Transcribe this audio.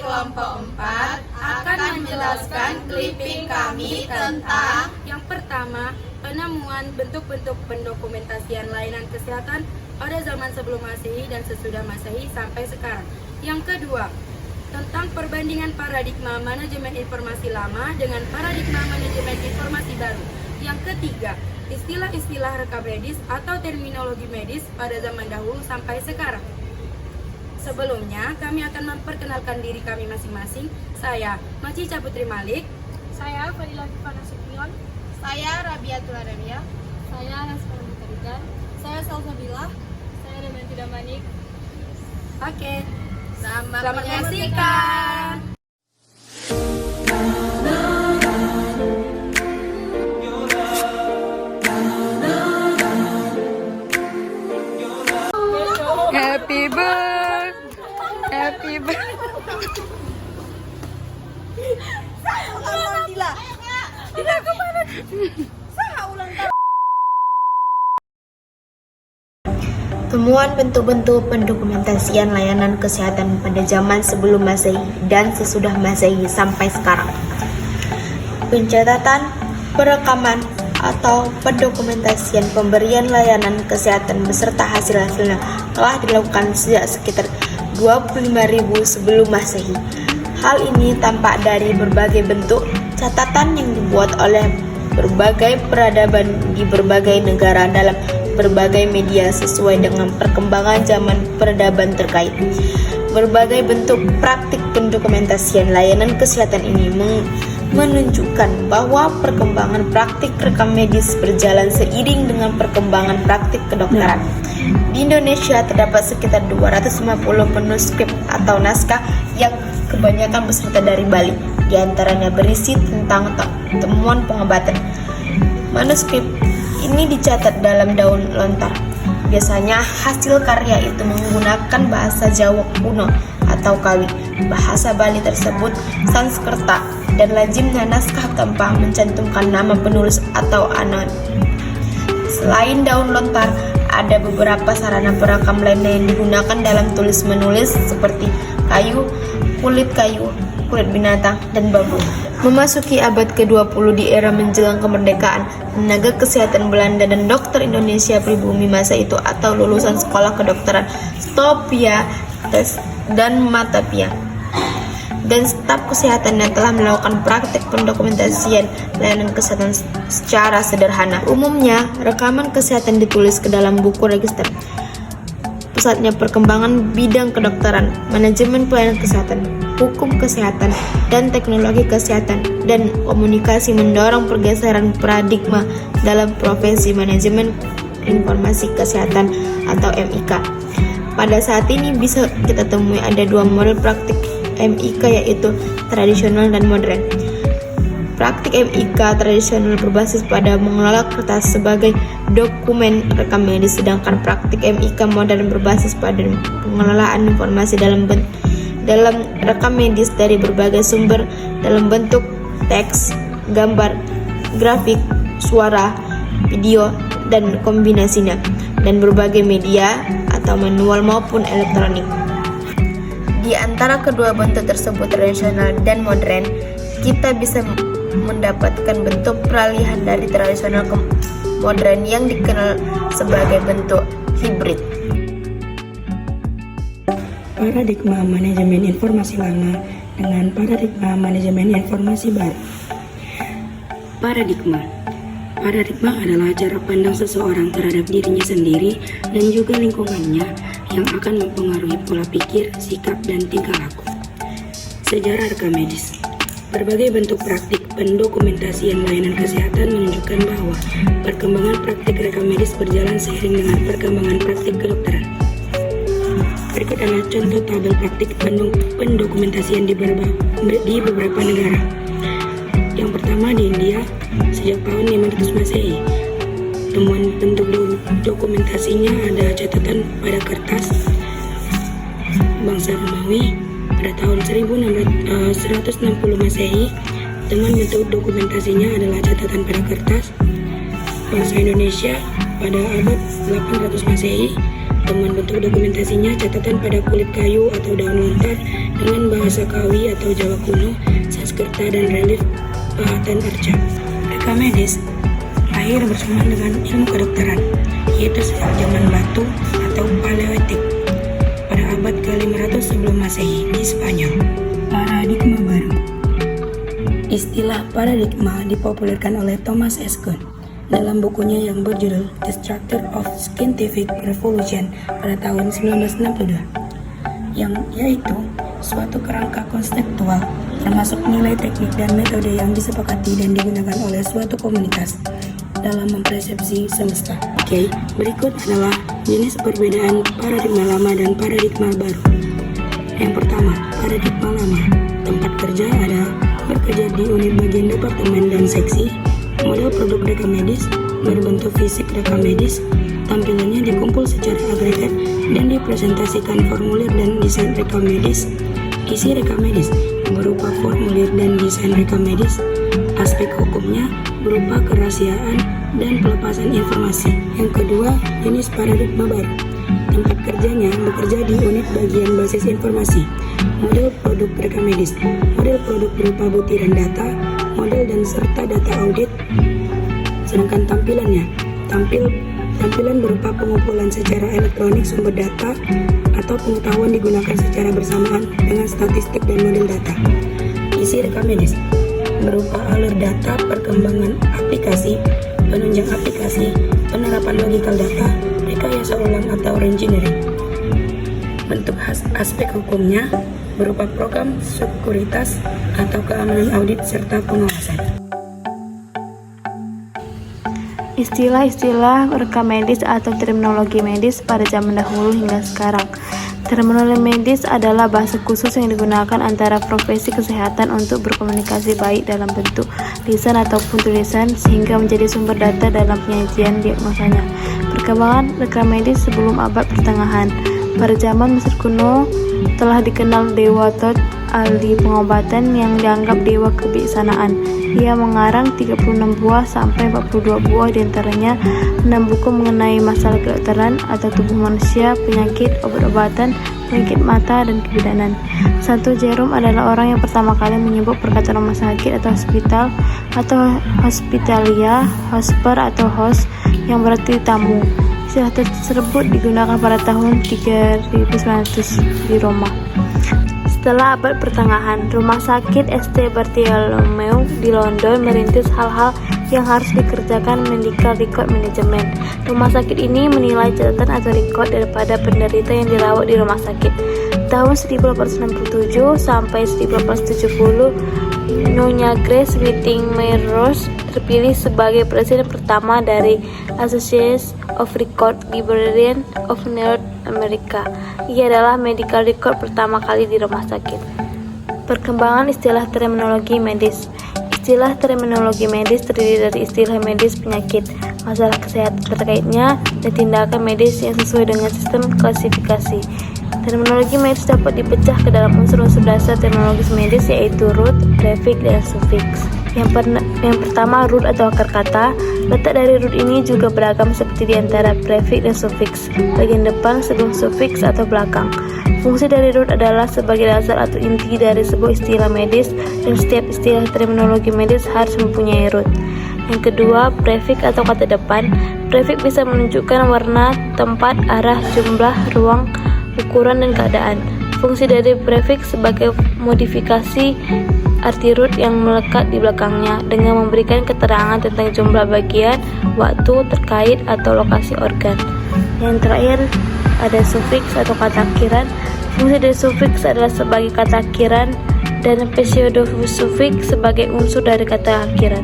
kelompok 4 akan menjelaskan clipping kami tentang yang pertama, penemuan bentuk-bentuk pendokumentasian layanan kesehatan pada zaman sebelum Masehi dan sesudah Masehi sampai sekarang. Yang kedua, tentang perbandingan paradigma manajemen informasi lama dengan paradigma manajemen informasi baru. Yang ketiga, istilah-istilah rekam medis atau terminologi medis pada zaman dahulu sampai sekarang. Sebelumnya, kami akan memperkenalkan diri kami masing-masing. Saya Macica Putri Malik. Saya Fadila Fifana Sukion. saya Rabiatul Arabia. Saya Nasma Mutarikan. Saya Salsabila. Saya Demanti Damanik. Oke, Selamat menyaksikan. happy birthday, happy birthday. Temuan bentuk-bentuk pendokumentasian layanan kesehatan pada zaman sebelum Masehi dan sesudah Masehi sampai sekarang. Pencatatan, perekaman, atau pendokumentasian pemberian layanan kesehatan beserta hasil-hasilnya telah dilakukan sejak sekitar 25.000 sebelum Masehi. Hal ini tampak dari berbagai bentuk catatan yang dibuat oleh berbagai peradaban di berbagai negara dalam berbagai media sesuai dengan perkembangan zaman peradaban terkait. Berbagai bentuk praktik pendokumentasian layanan kesehatan ini menunjukkan bahwa perkembangan praktik rekam medis berjalan seiring dengan perkembangan praktik kedokteran. Di Indonesia terdapat sekitar 250 manuskrip atau naskah yang kebanyakan berasal dari Bali, di antaranya berisi tentang temuan pengobatan. Manuskrip ini dicatat dalam daun lontar. Biasanya hasil karya itu menggunakan bahasa Jawa kuno atau Kawi. Bahasa Bali tersebut Sanskerta dan lazimnya naskah tanpa mencantumkan nama penulis atau anonim. Selain daun lontar, ada beberapa sarana perekam lainnya yang digunakan dalam tulis-menulis seperti kayu, kulit binatang, dan bambu. Memasuki abad ke-20 di era menjelang kemerdekaan, tenaga kesehatan Belanda dan dokter Indonesia pribumi masa itu atau lulusan sekolah kedokteran Stopia dan Matapia dan staf kesehatan yang telah melakukan praktik pendokumentasian layanan kesehatan secara sederhana. Umumnya, rekaman kesehatan ditulis ke dalam buku register. Pusatnya perkembangan bidang kedokteran, manajemen pelayanan kesehatan, hukum kesehatan, dan teknologi kesehatan, dan komunikasi mendorong pergeseran paradigma dalam profesi manajemen informasi kesehatan atau MIK. Pada saat ini bisa kita temui ada dua model praktik MIK, yaitu tradisional dan modern. Praktik MIK tradisional berbasis pada mengelola kertas sebagai dokumen rekam medis, sedangkan praktik MIK modern berbasis pada pengelolaan informasi dalam rekam medis dari berbagai sumber dalam bentuk teks, gambar, grafik, suara, video, dan kombinasinya, dan berbagai media atau manual maupun elektronik. Di antara kedua bentuk tersebut, tradisional dan modern, kita bisa mendapatkan bentuk peralihan dari tradisional ke modern yang dikenal sebagai bentuk hibrid. Paradigma manajemen informasi lama dengan paradigma manajemen informasi baru. Paradigma adalah cara pandang seseorang terhadap dirinya sendiri dan juga lingkungannya yang akan mempengaruhi pola pikir, sikap, dan tingkah laku. Sejarah rekam medis. Berbagai bentuk praktik pendokumentasian layanan kesehatan menunjukkan bahwa perkembangan praktik rekam medis berjalan seiring dengan perkembangan praktik kedokteran. Berikut adalah contoh tabel praktik pendokumentasian di beberapa negara. Yang pertama di India, sejak tahun 500 Masehi. Temuan bentuk dokumentasinya ada catatan pada kertas bangsa Romawi pada tahun 160 Masehi. Temuan bentuk dokumentasinya adalah catatan pada kertas bangsa Indonesia pada abad 800 Masehi. Temuan bentuk dokumentasinya catatan pada kulit kayu atau daun lontar dengan bahasa Kawi atau Jawa kuno, Sanskerta dan relief pahatan arca. Reka medis lahir bersamaan dengan ilmu kedokteran, yaitu sejak zaman batu atau Paleolitik pada abad ke-500 sebelum Masehi di Spanyol. Paradigma baru. Istilah paradigma dipopulerkan oleh Thomas S. Kuhn dalam bukunya yang berjudul The Structure of Scientific Revolution pada tahun 1962, yang yaitu suatu kerangka konseptual termasuk nilai teknik dan metode yang disepakati dan digunakan oleh suatu komunitas dalam mempersepsi semesta. Oke, berikut adalah jenis perbedaan paradigma lama dan paradigma baru. Yang pertama, paradigma lama. Tempat kerja ada bekerja di unit bagian departemen dan seksi. Model produk reka medis berbentuk fisik reka medis. Tampilannya dikumpul secara agregat dan dipresentasikan formulir dan desain reka medis. Isi reka medis berupa formulir dan desain reka medis. Aspek hukumnya berupa kerahasiaan dan pelepasan informasi. Yang kedua, jenis paradigma baru. Tempat kerjanya bekerja di unit bagian basis informasi. Model produk reka medis. Model produk berupa butiran data, model dan serta data audit. Sedangkan tampilan berupa pengumpulan secara elektronik sumber data atau pengetahuan digunakan secara bersamaan dengan statistik dan model data. Isi reka medis berupa alur data, perkembangan aplikasi, penunjang aplikasi, penerapan logikal data, rekayasa ulang atau reengineering. Bentuk aspek hukumnya berupa program sekuritas atau keamanan audit serta pengawasan. Istilah-istilah reka medis atau terminologi medis pada zaman dahulu hingga sekarang. Terminologi medis adalah bahasa khusus yang digunakan antara profesi kesehatan untuk berkomunikasi baik dalam bentuk lisan ataupun tulisan sehingga menjadi sumber data dalam penyajian diagnosanya. Perkembangan reka medis sebelum abad pertengahan. Pada zaman Mesir kuno telah dikenal dewa Thoth, ahli pengobatan yang dianggap dewa kebijaksanaan. Ia mengarang 36 buah sampai 42 buah diantaranya 6 buku mengenai masalah kedokteran atau tubuh manusia, penyakit, obat-obatan, penyakit mata, dan kebidanan. Santo Jerome adalah orang yang pertama kali menyebut perkataan rumah sakit atau hospital atau hospitalia, hosper atau host yang berarti tamu. Istilah tersebut digunakan pada tahun 3900 di Roma. Setelah abad pertengahan, Rumah Sakit St. Bartholomew di London merintis hal-hal yang harus dikerjakan medical record management. Rumah sakit ini menilai catatan atau record daripada penderita yang dirawat di rumah sakit. Tahun 1867 sampai 1870, Nyonya Grace Whittington Ross terpilih sebagai presiden pertama dari Association of Record Librarians of North America. Ia adalah medical record pertama kali di rumah sakit. Perkembangan istilah terminologi medis. Istilah terminologi medis terdiri dari istilah medis penyakit, masalah kesehatan terkaitnya, dan tindakan medis yang sesuai dengan sistem klasifikasi. Terminologi medis dapat dipecah ke dalam unsur-unsur dasar terminologi medis yaitu root, prefix, dan suffix. Yang pertama, root atau akar kata. Letak dari root ini juga beragam seperti di antara prefix dan suffix, bagian depan sebelum suffix atau belakang. Fungsi dari root adalah sebagai dasar atau inti dari sebuah istilah medis, dan setiap istilah terminologi medis harus mempunyai root. Yang kedua, prefix atau kata depan. Prefix bisa menunjukkan warna, tempat, arah, jumlah, ruang, ukuran, dan keadaan. Fungsi dari prefix sebagai modifikasi arti root yang melekat di belakangnya dengan memberikan keterangan tentang jumlah bagian, waktu, terkait, atau lokasi organ. Yang terakhir ada suffix atau kata akhiran. Fungsi dari suffix adalah sebagai kata akhiran dan pseudo suffix sebagai unsur dari kata akhiran.